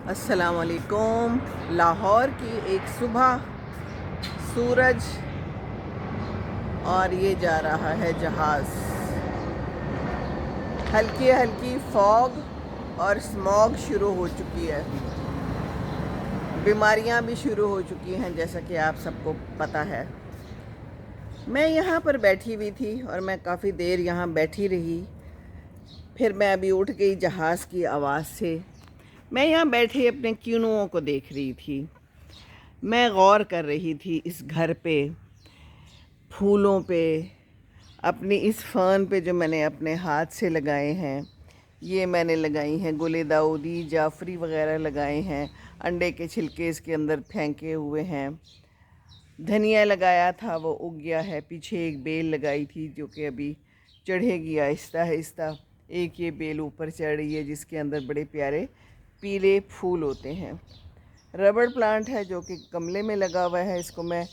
السلام علیکم۔ لاہور کی ایک صبح، سورج، اور یہ جا رہا ہے جہاز۔ ہلکی ہلکی فوگ اور اسموگ شروع ہو چکی ہے، بیماریاں بھی شروع ہو چکی ہیں جیسا کہ آپ سب کو پتہ ہے۔ میں یہاں پر بیٹھی ہوئی تھی اور میں کافی دیر یہاں بیٹھی رہی، پھر میں ابھی اٹھ گئی جہاز کی آواز سے۔ میں یہاں بیٹھے اپنے کینوؤں کو دیکھ رہی تھی، میں غور کر رہی تھی اس گھر پہ، پھولوں پہ، اپنی اس فرن پہ جو میں نے اپنے ہاتھ سے لگائے ہیں۔ یہ میں نے لگائی ہیں گل داؤدی، جعفری وغیرہ لگائے ہیں، انڈے کے چھلکے اس کے اندر پھینکے ہوئے ہیں۔ دھنیا لگایا تھا، وہ اگ گیا ہے۔ پیچھے ایک بیل لگائی تھی جو کہ ابھی چڑھے گی آہستہ آہستہ۔ ایک یہ بیل اوپر چڑھ رہی ہے جس کے اندر بڑے پیارے پیلے پھول ہوتے ہیں۔ ربڑ پلانٹ ہے جو کہ گملے میں لگا ہوا ہے، اس کو میں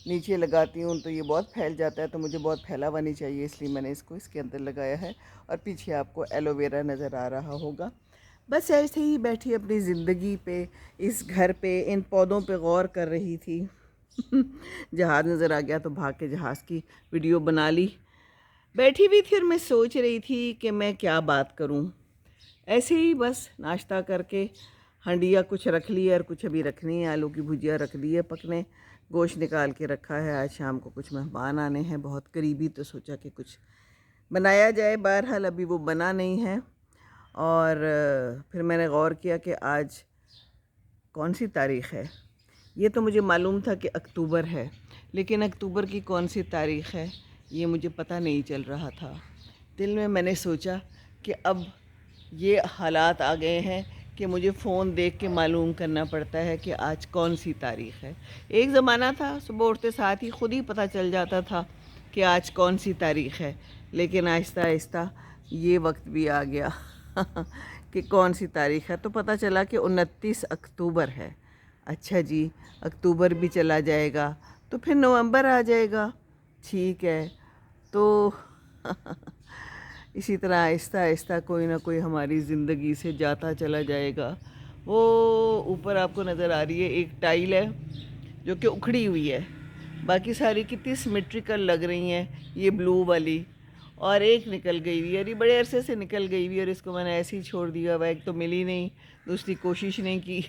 نیچے لگاتی ہوں تو یہ بہت پھیل جاتا ہے، تو مجھے بہت پھیلا ہوا نہیں چاہیے، اس لیے میں نے اس کو اس کے اندر لگایا ہے۔ اور پیچھے آپ کو ایلو ویرا نظر آ رہا ہوگا۔ بس ایسے ہی بیٹھی اپنی زندگی پہ، اس گھر پہ، ان پودوں پہ غور کر رہی تھی۔ جہاز نظر آ گیا تو بھاگ کے جہاز کی ویڈیو بنا لی۔ بیٹھی ہوئی تھی اور میں سوچ رہی تھی کہ میں کیا بات کروں۔ ایسے ہی بس ناشتہ کر کے ہنڈیا کچھ رکھ لی ہے اور کچھ ابھی رکھنی ہے، آلو کی بھجیا رکھ دی ہے پکنے، گوشت نکال کے رکھا ہے۔ آج شام کو کچھ مہمان آنے ہیں بہت قریبی، تو سوچا کہ کچھ بنایا جائے۔ بہرحال ابھی وہ بنا نہیں ہے۔ اور پھر میں نے غور کیا کہ آج کون سی تاریخ ہے۔ یہ تو مجھے معلوم تھا کہ اکتوبر ہے، لیکن اکتوبر کی کون سی تاریخ ہے یہ مجھے پتہ نہیں چل رہا تھا۔ دل میں نے سوچا کہ اب یہ حالات آ گئے ہیں کہ مجھے فون دیکھ کے معلوم کرنا پڑتا ہے کہ آج کون سی تاریخ ہے۔ ایک زمانہ تھا صبح اٹھتے ساتھ ہی خود ہی پتہ چل جاتا تھا کہ آج کون سی تاریخ ہے، لیکن آہستہ آہستہ یہ وقت بھی آ گیا کہ کون سی تاریخ ہے، تو پتہ چلا کہ 29 اکتوبر ہے۔ اچھا جی، اکتوبر بھی چلا جائے گا تو پھر نومبر آ جائے گا، ٹھیک ہے۔ تو اسی طرح آہستہ آہستہ کوئی نہ کوئی ہماری زندگی سے جاتا چلا جائے گا۔ وہ اوپر آپ کو نظر آ رہی ہے ایک ٹائل ہے جو کہ اکھڑی ہوئی ہے، باقی ساری کتنی سمیٹریکل لگ رہی ہیں، یہ بلو والی، اور ایک نکل گئی ہوئی ہے، یہ بڑے عرصے سے نکل گئی ہوئی ہے اور اس کو میں نے ایسے ہی چھوڑ دیا ہوا۔ ایک تو ملی نہیں، دوسری کوشش نہیں کی۔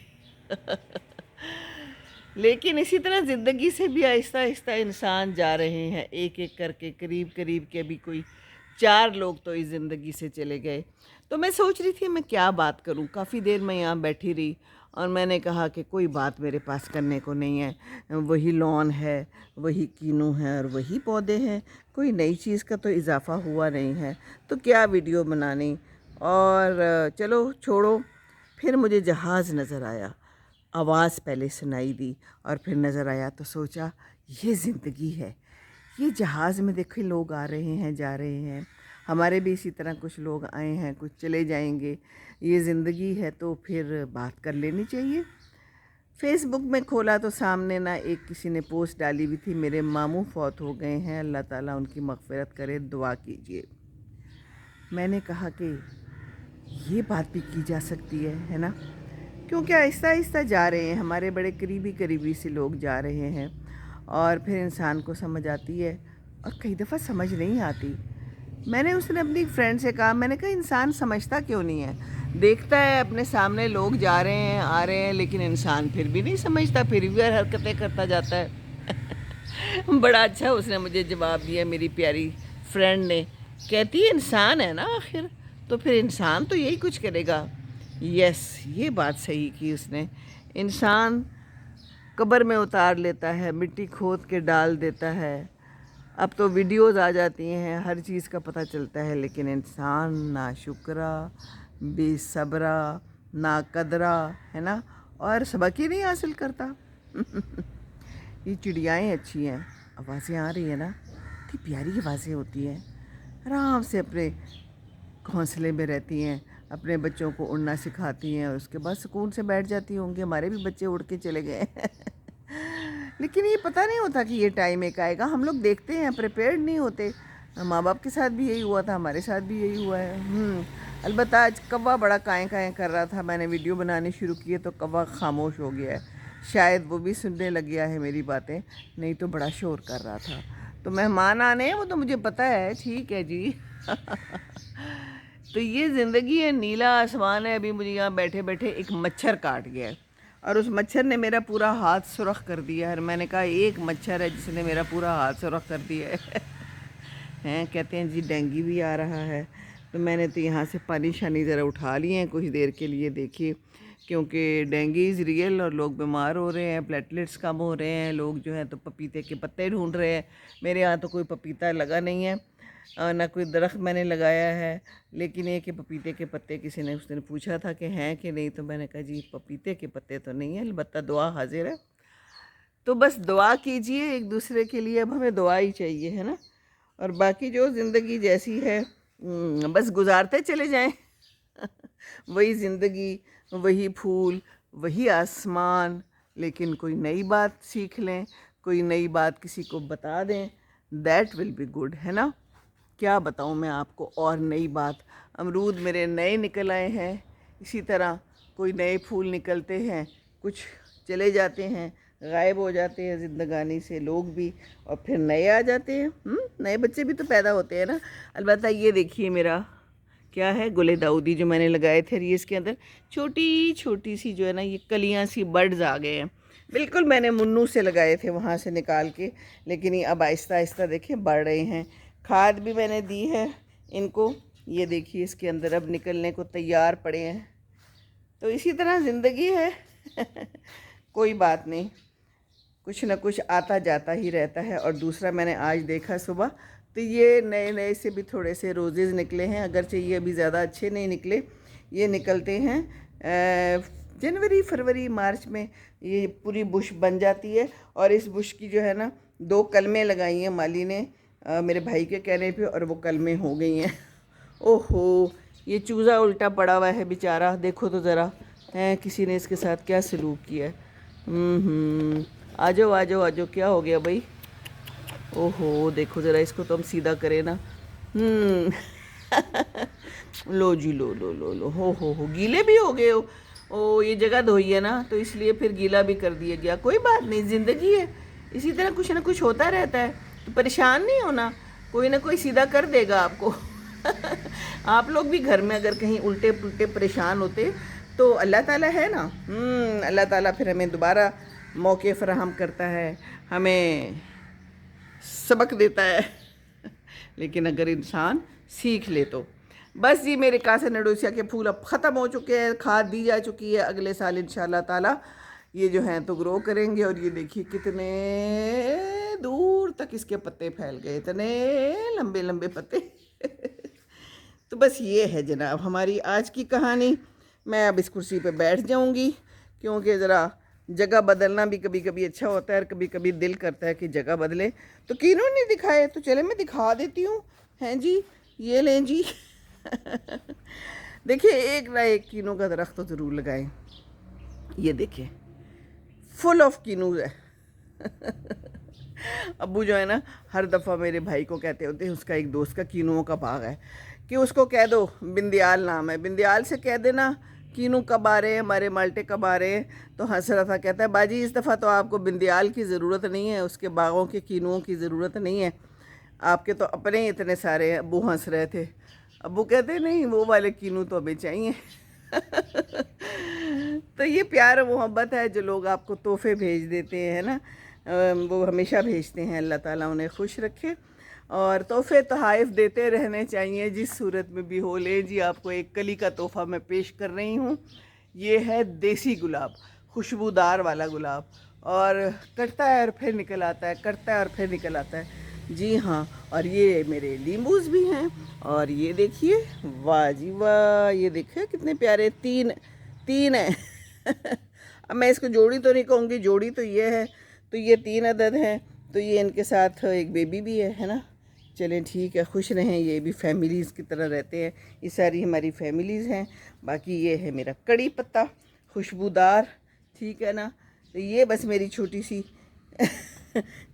لیکن اسی طرح زندگی سے بھی آہستہ آہستہ انسان جا رہے ہیں، ایک ایک کر کے، قریب قریب کے ابھی کوئی 4 لوگ تو اس زندگی سے چلے گئے۔ تو میں سوچ رہی تھی میں کیا بات کروں۔ کافی دیر میں یہاں بیٹھی رہی اور میں نے کہا کہ کوئی بات میرے پاس کرنے کو نہیں ہے، وہی لون ہے، وہی کینو ہے اور وہی پودے ہیں، کوئی نئی چیز کا تو اضافہ ہوا نہیں ہے، تو کیا ویڈیو بنانی۔ اور چلو چھوڑو۔ پھر مجھے جہاز نظر آیا، آواز پہلے سنائی دی اور پھر نظر آیا، تو سوچا یہ زندگی ہے۔ یہ جہاز میں دیکھیں لوگ آ رہے ہیں جا رہے ہیں، ہمارے بھی اسی طرح کچھ لوگ آئے ہیں، کچھ چلے جائیں گے۔ یہ زندگی ہے تو پھر بات کر لینی چاہیے۔ فیس بک میں کھولا تو سامنے نہ ایک کسی نے پوسٹ ڈالی ہوئی تھی، میرے ماموں فوت ہو گئے ہیں، اللہ تعالیٰ ان کی مغفرت کرے، دعا کیجیے۔ میں نے کہا کہ یہ بات بھی کی جا سکتی ہے نا، کیونکہ آہستہ آہستہ جا رہے ہیں، ہمارے بڑے قریبی سے لوگ جا رہے ہیں، اور پھر انسان کو سمجھ آتی ہے اور کئی دفعہ سمجھ نہیں آتی۔ میں نے اس نے اپنی فرینڈ سے کہا، میں نے کہا انسان سمجھتا کیوں نہیں ہے؟ دیکھتا ہے اپنے سامنے لوگ جا رہے ہیں آ رہے ہیں، لیکن انسان پھر بھی نہیں سمجھتا، پھر بھی حرکتیں کرتا جاتا ہے۔ بڑا اچھا اس نے مجھے جواب دیا، میری پیاری فرینڈ نے، کہتی ہے انسان ہے نا آخر، تو پھر انسان تو یہی کچھ کرے گا۔ یس، یہ بات صحیح کی اس نے۔ انسان قبر میں اتار لیتا ہے، مٹی کھود کے ڈال دیتا ہے، اب تو ویڈیوز آ جاتی ہیں، ہر چیز کا پتہ چلتا ہے، لیکن انسان ناشکرا، بے صبرا، ناقدرا ہے نا، اور سبق ہی نہیں حاصل کرتا۔ یہ چڑیائیں اچھی ہیں، آوازیں آ رہی ہیں نا، اتنی پیاری آوازیں ہوتی ہیں، آرام سے اپنے گھونسلے میں رہتی ہیں، اپنے بچوں کو اڑنا سکھاتی ہیں، اور اس کے بعد سکون سے بیٹھ جاتی ہوں گے۔ ہمارے بھی بچے اڑ کے چلے گئے ہیں۔ لیکن یہ پتہ نہیں ہوتا کہ یہ ٹائم ایک آئے گا، ہم لوگ دیکھتے ہیں، پریپیئرڈ نہیں ہوتے۔ ماں باپ کے ساتھ بھی یہی ہوا تھا، ہمارے ساتھ بھی یہی ہوا ہے۔ البتہ آج کوا بڑا کائیں کائیں کر رہا تھا، میں نے ویڈیو بنانی شروع کی ہے تو کوا خاموش ہو گیا ہے، شاید وہ بھی سننے لگ گیا ہے میری باتیں، نہیں تو بڑا شور کر رہا تھا۔ تو مہمان آنے ہیں وہ تو مجھے پتہ ہے، ٹھیک ہے جی۔ تو یہ زندگی ہے، نیلا آسمان ہے۔ ابھی مجھے یہاں بیٹھے بیٹھے ایک مچھر کاٹ گیا ہے اور اس مچھر نے میرا پورا ہاتھ سرخ کر دیا ہے، اور میں نے کہا ایک مچھر ہے جس نے میرا پورا ہاتھ سرخ کر دیا ہے۔ ہیں کہتے ہیں جی ڈینگی بھی آ رہا ہے، تو میں نے تو یہاں سے پانی شانی ذرا اٹھا لیے ہیں کچھ دیر کے لیے، دیکھیے، کیونکہ ڈینگی از ریئل اور لوگ بیمار ہو رہے ہیں، پلیٹلیٹس کم ہو رہے ہیں، لوگ جو ہیں تو پپیتے کے پتے ڈھونڈ رہے ہیں۔ میرے یہاں تو کوئی پپیتا لگا نہیں ہے، نہ کوئی درخت میں نے لگایا ہے، لیکن یہ کہ پپیتے کے پتے کسی نے اس نے پوچھا تھا کہ ہیں کہ نہیں، تو میں نے کہا جی پپیتے کے پتے تو نہیں ہیں، البتہ دعا حاضر ہے۔ تو بس دعا کیجئے ایک دوسرے کے لیے، اب ہمیں دعا ہی چاہیے، ہے نا، اور باقی جو زندگی جیسی ہے بس گزارتے چلے جائیں۔ وہی زندگی، وہی پھول، وہی آسمان، لیکن کوئی نئی بات سیکھ لیں، کوئی نئی بات کسی کو بتا دیں، دیٹ ول بی گڈ، ہے نا۔ کیا بتاؤں میں آپ کو اور نئی بات، امرود میرے نئے نکل آئے ہیں، اسی طرح کوئی نئے پھول نکلتے ہیں، کچھ چلے جاتے ہیں، غائب ہو جاتے ہیں زندگانی سے لوگ بھی، اور پھر نئے آ جاتے ہیں، نئے بچے بھی تو پیدا ہوتے ہیں نا۔ البتہ یہ دیکھیے میرا کیا ہے، گلے داؤدی جو میں نے لگائے تھے، یہ اس کے اندر چھوٹی چھوٹی سی جو ہے نا یہ کلیاں سی برڈز آ گئے ہیں، بالکل میں نے منو سے لگائے تھے وہاں سے نکال کے، لیکن یہ اب آہستہ آہستہ دیکھیں بڑھ رہے ہیں۔ کھاد بھی میں نے دی ہے ان کو، یہ دیکھیے اس کے اندر اب نکلنے کو تیار پڑے ہیں۔ تو اسی طرح زندگی ہے، کوئی بات نہیں، کچھ نہ کچھ آتا جاتا ہی رہتا ہے۔ اور دوسرا میں نے آج دیکھا صبح، تو یہ نئے نئے سے بھی تھوڑے سے روزز نکلے ہیں، اگرچہ یہ ابھی زیادہ اچھے نہیں نکلے، یہ نکلتے ہیں جنوری فروری مارچ میں، یہ پوری بش بن جاتی ہے۔ اور اس بش کی جو ہے نا 2 کلمیں لگائی ہیں مالی نے میرے بھائی کے کہنے پہ، اور وہ کلمیں ہو گئی ہیں۔ اوہو، یہ چوزا الٹا پڑا ہوا ہے بیچارہ، دیکھو تو ذرا، کسی نے اس کے ساتھ کیا سلوک کیا ہے۔ آ جاؤ آ جاؤ آ جاؤ، کیا ہو گیا بھائی؟ اوہو دیکھو ذرا، اس کو تو ہم سیدھا کریں نا۔ لو جی، لو لو لو لو، ہو گیلے بھی ہو گئے ہو، یہ جگہ دھوئی ہے نا تو اس لیے پھر گیلا بھی کر دیا گیا، کوئی بات نہیں، زندگی ہے، اسی طرح کچھ نہ کچھ ہوتا رہتا ہے، تو پریشان نہیں ہونا، کوئی نہ کوئی سیدھا کر دے گا آپ کو۔ آپ لوگ بھی گھر میں اگر کہیں الٹے پلٹے پریشان ہوتے تو اللہ تعالیٰ ہے نا، اللہ تعالیٰ پھر ہمیں دوبارہ موقع فراہم کرتا ہے، ہمیں سبق دیتا ہے۔ لیکن اگر انسان سیکھ لے تو بس جی، میرے کاسا نڈوسیا کے پھول اب ختم ہو چکے ہیں، کھاد دی جا چکی ہے، اگلے سال انشاءاللہ تعالیٰ یہ جو ہیں تو گرو کریں گے، اور یہ دیکھیے کتنے دور تک اس کے پتے پھیل گئے، اتنے لمبے لمبے پتے۔ تو بس یہ ہے جناب ہماری آج کی کہانی۔ میں اب اس کرسی پہ بیٹھ جاؤں گی، کیونکہ ذرا جگہ بدلنا بھی کبھی کبھی اچھا ہوتا ہے، اور کبھی کبھی دل کرتا ہے کہ جگہ بدلے۔ تو کینو نہیں دکھائے تو چلے میں دکھا دیتی ہوں، ہیں جی، یہ لیں جی۔ دیکھیے ایک نہ ایک کینو کا درخت تو ضرور لگائیں، یہ دیکھیں فل آف کینوز ہے۔ ابو جو ہے نا ہر دفعہ میرے بھائی کو کہتے ہوتے ہیں، اس کا ایک دوست کا کینوؤں کا باغ ہے، کہ اس کو کہہ دو، بندیال نام ہے، بندیال سے کہہ دینا کینو کب آ رہے ہیں، ہمارے مالٹے کب آ رہے ہیں۔ تو ہنس رہا تھا، کہتا ہے باجی اس دفعہ تو آپ کو بندیال کی ضرورت نہیں ہے، اس کے باغوں کے کینوؤں کی ضرورت نہیں ہے، آپ کے تو اپنے ہی اتنے سارے ہیں۔ ابو ہنس رہے تھے، ابو کہتے نہیں وہ والے کینو تو ہمیں چاہیے۔ تو یہ پیار و محبت ہے جو لوگ آپ کو تحفے بھیج دیتے ہیں نا، وہ ہمیشہ بھیجتے ہیں، اللہ تعالیٰ انہیں خوش رکھے، اور تحفے تحائف دیتے رہنے چاہیے جس صورت میں بھی ہو۔ لے جی، آپ کو ایک کلی کا تحفہ میں پیش کر رہی ہوں، یہ ہے دیسی گلاب، خوشبودار والا گلاب، اور کٹتا ہے اور پھر نکل آتا ہے، کٹتا ہے اور پھر نکل آتا ہے، جی ہاں۔ اور یہ میرے لیمبوز بھی ہیں، اور یہ دیکھیے، واہ جی واہ، یہ دیکھیں کتنے پیارے، تین ہیں۔ اب میں اس کو جوڑی تو نہیں کہوں گی، جوڑی تو یہ ہے، تو یہ 3 عدد ہیں، تو یہ ان کے ساتھ ایک بیبی بھی ہے نا۔ چلیں ٹھیک ہے، خوش رہیں، یہ بھی فیملیز کی طرح رہتے ہیں، یہ ساری ہماری فیملیز ہیں۔ باقی یہ ہے میرا کڑی پتہ، خوشبودار، ٹھیک ہے نا۔ تو یہ بس میری چھوٹی سی